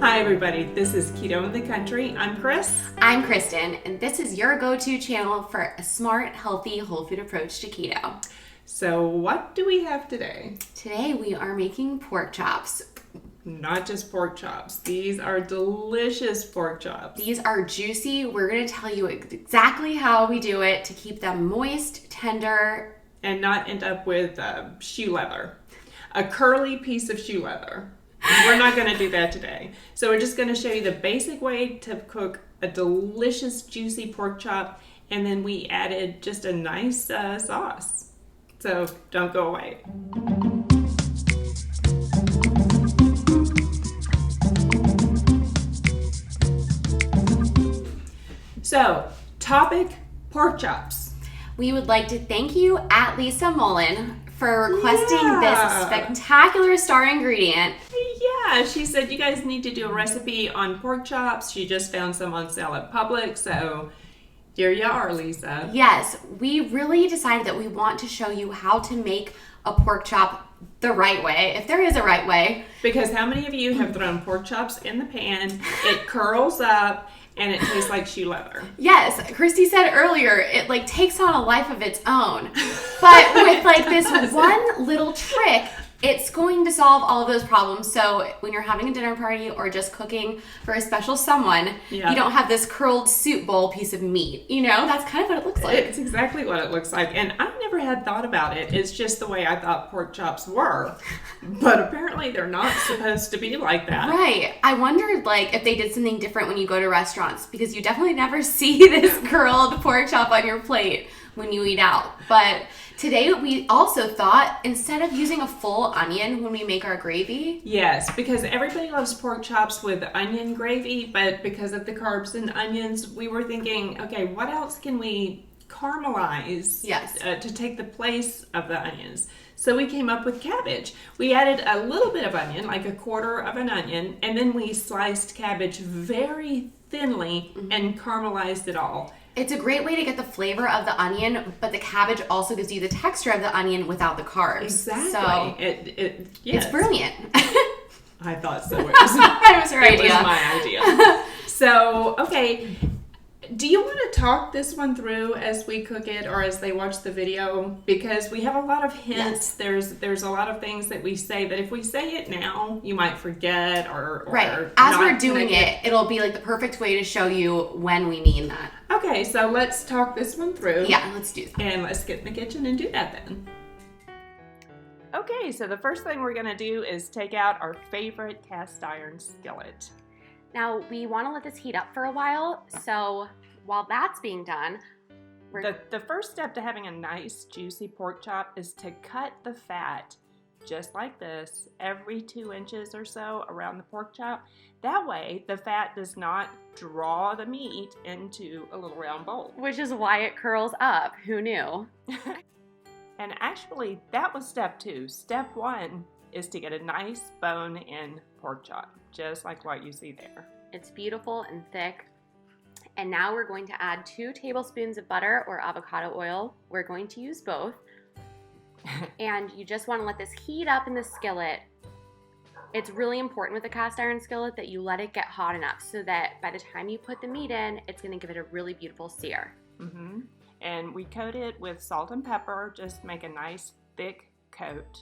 Hi everybody, this is Keto in the Country. I'm Chris. I'm Kristen, and this is your go-to channel for a smart, healthy, whole food approach to keto. So what do we have today? Today we are making pork chops. Not just pork chops. These are delicious pork chops. These are juicy. We're going to tell you exactly how we do it to keep them moist, tender, and not end up with shoe leather. A curly piece of shoe leather. We're not going to do that today. So we're just going to show you the basic way to cook a delicious, juicy pork chop, and then we added just a nice sauce. So don't go away. So, topic, pork chops. We would like to thank you at Lisa Mullen for requesting this spectacular star ingredient. Yeah, she said you guys need to do a recipe on pork chops. She just found some on sale at Publix, so here you are, Lisa. Yes, we really decided that we want to show you how to make a pork chop the right way, if there is a right way. Because how many of you have thrown pork chops in the pan, it curls up, and it tastes like shoe leather? Yes, Christy said earlier, it takes on a life of its own. But with this one little trick, it's going to solve all of those problems. So when you're having a dinner party or just cooking for a special someone, you don't have this curled soup bowl piece of meat. You know, that's kind of what it looks like. It's exactly what it looks like. And I've never had thought about it. It's just the way I thought pork chops were. But apparently they're not supposed to be like that. Right. I wondered if they did something different when you go to restaurants, because you definitely never see this curled pork chop on your plate when you eat out. But today we also thought, instead of using a full onion when we make our gravy. Yes, because everybody loves pork chops with onion gravy, but because of the carbs in onions, we were thinking, okay, what else can we caramelize to take the place of the onions? So we came up with cabbage. We added a little bit of onion, like a quarter of an onion, and then we sliced cabbage very thinly and caramelized it all. It's a great way to get the flavor of the onion, but the cabbage also gives you the texture of the onion without the carbs. Exactly. So yes. It's brilliant. I thought so. It was her idea. It was my idea. So, okay. Do you want to talk this one through as we cook it or as they watch the video? Because we have a lot of hints. Yes. There's a lot of things that we say that if we say it now, you might forget or right. As we're doing it, it'll be the perfect way to show you when we mean that. Okay, so let's talk this one through. Yeah, let's do that. And let's get in the kitchen and do that then. Okay, so the first thing we're going to do is take out our favorite cast iron skillet. Now, we want to let this heat up for a while, so while that's being done, the first step to having a nice, juicy pork chop is to cut the fat just like this every 2 inches or so around the pork chop. That way, the fat does not draw the meat into a little round bowl. Which is why it curls up. Who knew? And actually, that was step 2. Step 1 is to get a nice bone-in pork chop, just like what you see there. It's beautiful and thick. And now we're going to add 2 tablespoons of butter or avocado oil. We're going to use both. And you just want to let this heat up in the skillet. It's really important with a cast iron skillet that you let it get hot enough so that by the time you put the meat in, it's going to give it a really beautiful sear. Mm-hmm. And we coat it with salt and pepper. Just make a nice thick coat.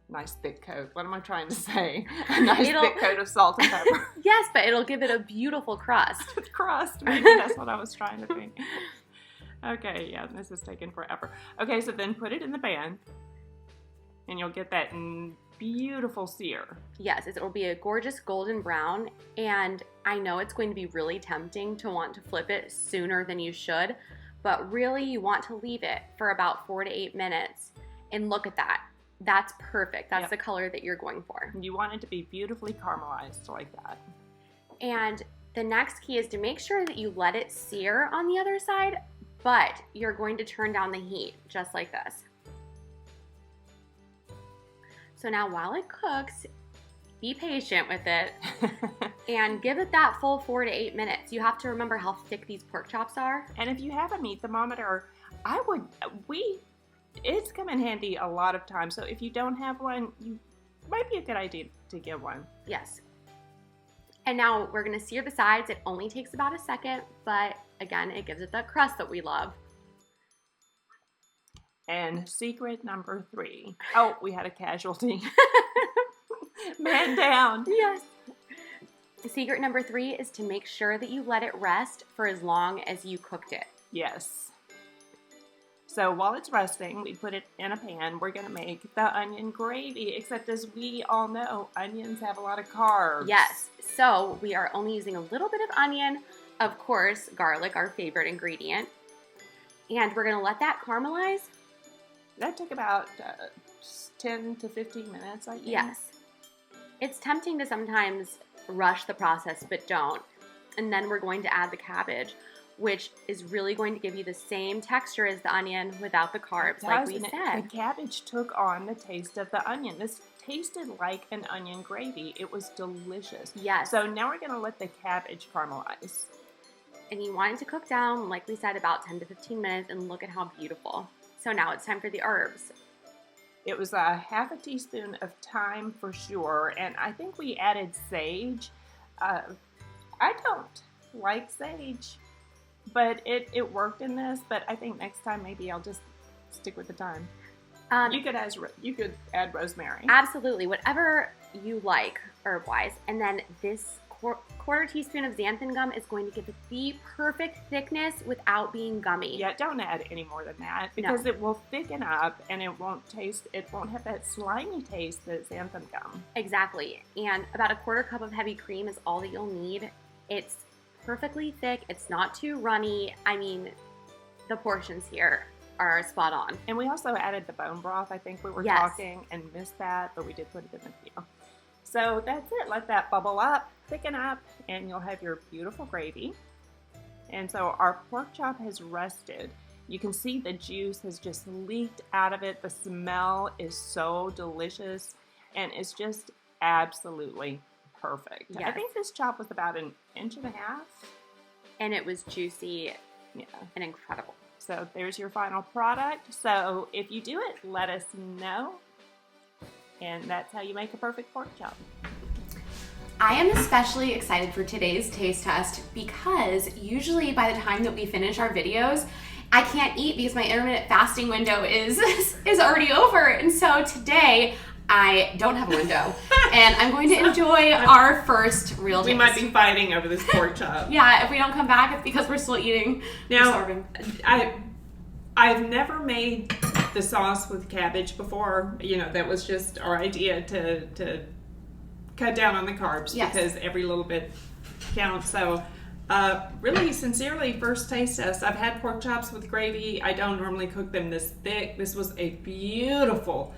Nice thick coat. What am I trying to say? A nice thick coat of salt and pepper. Yes, but it'll give it a beautiful crust. Crust. Maybe that's what I was trying to think. Okay, yeah, this is taking forever. Okay, so then put it in the pan, and you'll get that beautiful sear. Yes, it'll be a gorgeous golden brown, and I know it's going to be really tempting to want to flip it sooner than you should, but really you want to leave it for about 4 to 8 minutes, and look at that. That's perfect. That's the color that you're going for. You want it to be beautifully caramelized like that. And the next key is to make sure that you let it sear on the other side, but you're going to turn down the heat just like this. So now while it cooks, be patient with it and give it that full 4 to 8 minutes. You have to remember how thick these pork chops are. And if you have a meat thermometer, it's come in handy a lot of times. So if you don't have one, might be a good idea to get one. Yes. And now we're gonna sear the sides. It only takes about a second, but again, it gives it that crust that we love. And secret number 3. Oh, we had a casualty. Man down. Yes. Secret number 3 is to make sure that you let it rest for as long as you cooked it. Yes. So while it's resting, we put it in a pan. We're going to make the onion gravy, except as we all know, onions have a lot of carbs. Yes. So we are only using a little bit of onion, of course, garlic, our favorite ingredient. And we're going to let that caramelize. That took about 10 to 15 minutes, I think. Yes. It's tempting to sometimes rush the process, but don't. And then we're going to add the cabbage, which is really going to give you the same texture as the onion without the carbs, like we said. The cabbage took on the taste of the onion. This tasted like an onion gravy. It was delicious. Yes. So now we're going to let the cabbage caramelize. And you want it to cook down, like we said, about 10 to 15 minutes, and look at how beautiful. So now it's time for the herbs. It was a half a teaspoon of thyme for sure, and I think we added sage. I don't like sage, but it worked in this, but I think next time maybe I'll just stick with the thyme. You could add rosemary. Absolutely, whatever you like herb-wise. And then this quarter teaspoon of xanthan gum is going to give it the perfect thickness without being gummy. Yeah, don't add any more than that because it will thicken up and it won't have that slimy taste that xanthan gum. Exactly. And about a quarter cup of heavy cream is all that you'll need. It's perfectly thick. It's not too runny. I mean, the portions here are spot on. And we also added the bone broth. I think we were talking and missed that, but we did put it in the video. So that's it. Let that bubble up, thicken up, and you'll have your beautiful gravy. And so our pork chop has rested. You can see the juice has just leaked out of it. The smell is so delicious, and it's just absolutely perfect. Yes. I think this chop was about 1.5 inches. And it was juicy and incredible. So there's your final product. So if you do it, let us know. And that's how you make a perfect pork chop. I am especially excited for today's taste test because usually by the time that we finish our videos, I can't eat because my intermittent fasting window is already over. And so today I don't have a window and I'm going to enjoy our first real taste. We might be fighting over this pork chop. Yeah, if we don't come back, it's because we're still eating. Now, starving. I've never made the sauce with cabbage before. You know, that was just our idea to cut down on the carbs because every little bit counts. So really sincerely, first taste test. I've had pork chops with gravy. I don't normally cook them this thick. This was a beautiful,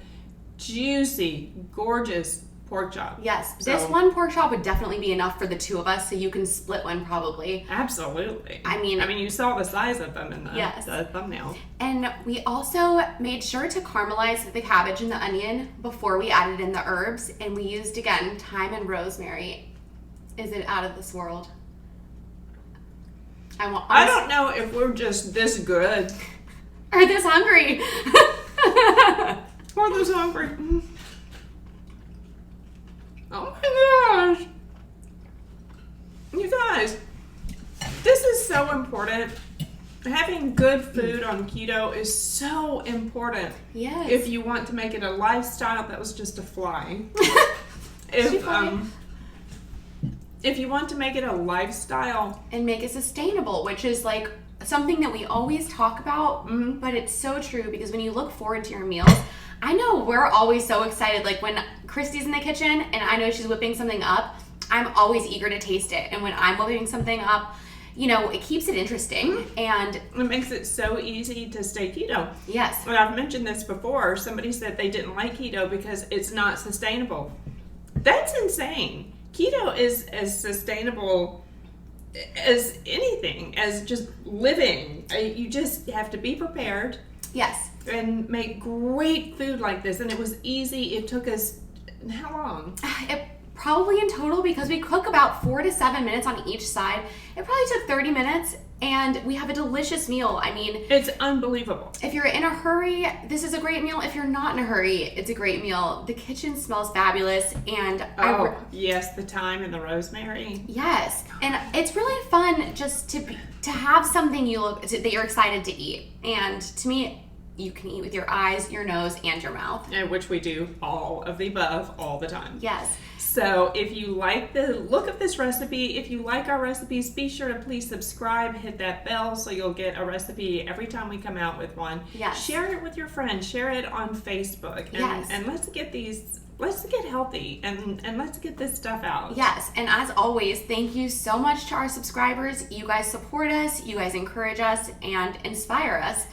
juicy, gorgeous pork chop. Yes, this one pork chop would definitely be enough for the two of us, so you can split one probably. Absolutely. I mean, you saw the size of them in the thumbnail. And we also made sure to caramelize the cabbage and the onion before we added in the herbs, and we used, again, thyme and rosemary. Is it out of this world? I don't know if we're just this good. Or this hungry. Or this hungry. Oh my gosh. You guys, this is so important. Having good food on keto is so important. Yes. If you want to make it a lifestyle, that was just a fly. If you want to make it a lifestyle and make it sustainable, which is like something that we always talk about, but it's so true because when you look forward to your meals, I know we're always so excited. Like when Christy's in the kitchen and I know she's whipping something up, I'm always eager to taste it. And when I'm whipping something up, you know, it keeps it interesting and it makes it so easy to stay keto. Yes. Well, I've mentioned this before. Somebody said they didn't like keto because it's not sustainable. That's insane. Keto is as sustainable as anything, as just living. You just have to be prepared. Yes. And make great food like this. And it was easy. It took us, how long? It probably in total, because we cook about 4 to 7 minutes on each side, it probably took 30 minutes. And we have a delicious meal. I mean, it's unbelievable. If you're in a hurry, this is a great meal. If you're not in a hurry, it's a great meal. The kitchen smells fabulous. And yes, the thyme and the rosemary. Yes. And it's really fun just to have something that you're excited to eat. And to me, you can eat with your eyes, your nose, and your mouth. Which we do all of the above all the time. Yes. So if you like the look of this recipe, if you like our recipes, be sure to please subscribe, hit that bell so you'll get a recipe every time we come out with one. Yes. Share it with your friends. Share it on Facebook. And let's get healthy and let's get this stuff out. Yes. And as always, thank you so much to our subscribers. You guys support us, you guys encourage us, and inspire us.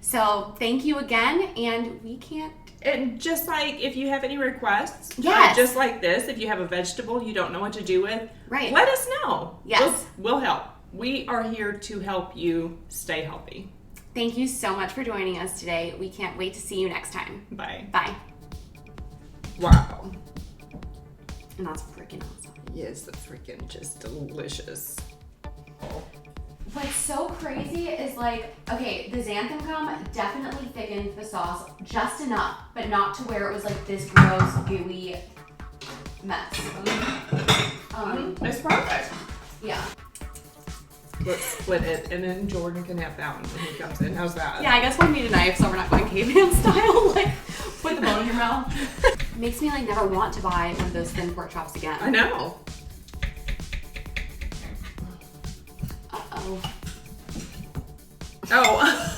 So thank you again, and we can't. And just like if you have any requests, just like this, if you have a vegetable you don't know what to do with, let us know. Yes. We'll help. We are here to help you stay healthy. Thank you so much for joining us today. We can't wait to see you next time. Bye. Bye. Wow. And that's freaking awesome. Yes, it's freaking just delicious. Oh. What's so crazy is okay, the xanthan gum definitely thickened the sauce just enough, but not to where it was like this gross, gooey mess. It's perfect. Yeah. Let's split it, and then Jordan can have that one when he comes in. How's that? Yeah, I guess we'll need a knife so we're not going caveman style, put the bone in your mouth. Makes me never want to buy one of those thin pork chops again. I know. Uh-oh. Oh.